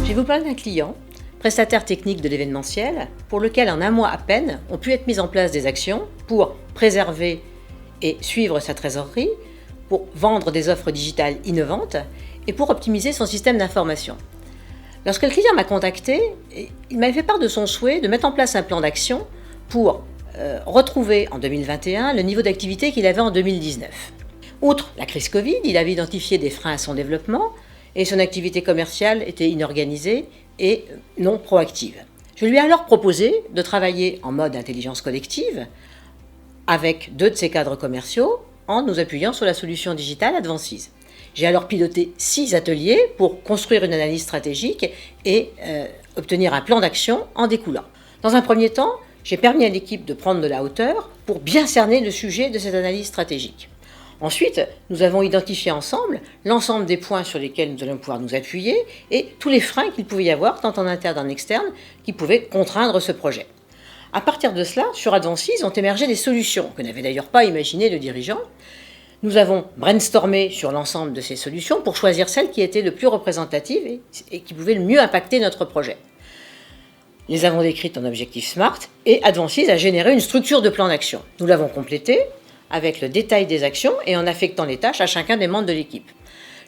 Je vais vous parler d'un client, prestataire technique de l'événementiel, pour lequel en un mois à peine ont pu être mises en place des actions pour préserver et suivre sa trésorerie, pour vendre des offres digitales innovantes et pour optimiser son système d'information. Lorsque le client m'a contacté, il m'avait fait part de son souhait de mettre en place un plan d'action pour retrouver en 2021 le niveau d'activité qu'il avait en 2019. Outre la crise Covid, il avait identifié des freins à son développement et son activité commerciale était inorganisée et non proactive. Je lui ai alors proposé de travailler en mode intelligence collective avec 2 de ses cadres commerciaux en nous appuyant sur la solution digitale Advances. J'ai alors piloté 6 ateliers pour construire une analyse stratégique et obtenir un plan d'action en découlant. Dans un premier temps, j'ai permis à l'équipe de prendre de la hauteur pour bien cerner le sujet de cette analyse stratégique. Ensuite, nous avons identifié ensemble l'ensemble des points sur lesquels nous allons pouvoir nous appuyer et tous les freins qu'il pouvait y avoir, tant en interne qu'en externe, qui pouvaient contraindre ce projet. À partir de cela, sur Advances, ont émergé des solutions que n'avait d'ailleurs pas imaginées le dirigeant. Nous avons brainstormé sur l'ensemble de ces solutions pour choisir celle qui était le plus représentative et qui pouvait le mieux impacter notre projet. Les avons décrites en objectifs SMART et Advances a généré une structure de plan d'action. Nous l'avons complétée avec le détail des actions et en affectant les tâches à chacun des membres de l'équipe.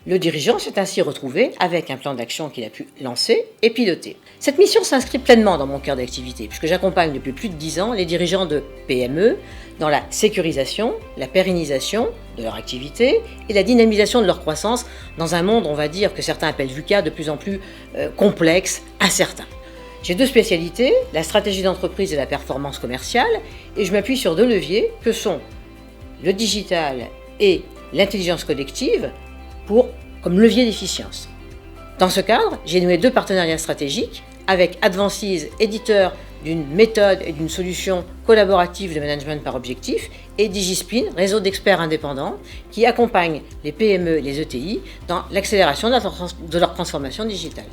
Le dirigeant s'est ainsi retrouvé avec un plan d'action qu'il a pu lancer et piloter. Cette mission s'inscrit pleinement dans mon cœur d'activité, puisque j'accompagne depuis plus de 10 ans les dirigeants de PME dans la sécurisation, la pérennisation de leur activité et la dynamisation de leur croissance dans un monde, on va dire, que certains appellent VUCA, de plus en plus complexe, incertain. J'ai 2 spécialités, la stratégie d'entreprise et la performance commerciale, et je m'appuie sur 2 leviers que sont le digital et l'intelligence collective comme levier d'efficience. Dans ce cadre, j'ai noué 2 partenariats stratégiques avec Advances, éditeur d'une méthode et d'une solution collaborative de management par objectif, et DigiSpin, réseau d'experts indépendants qui accompagnent les PME et les ETI dans l'accélération de leur transformation digitale.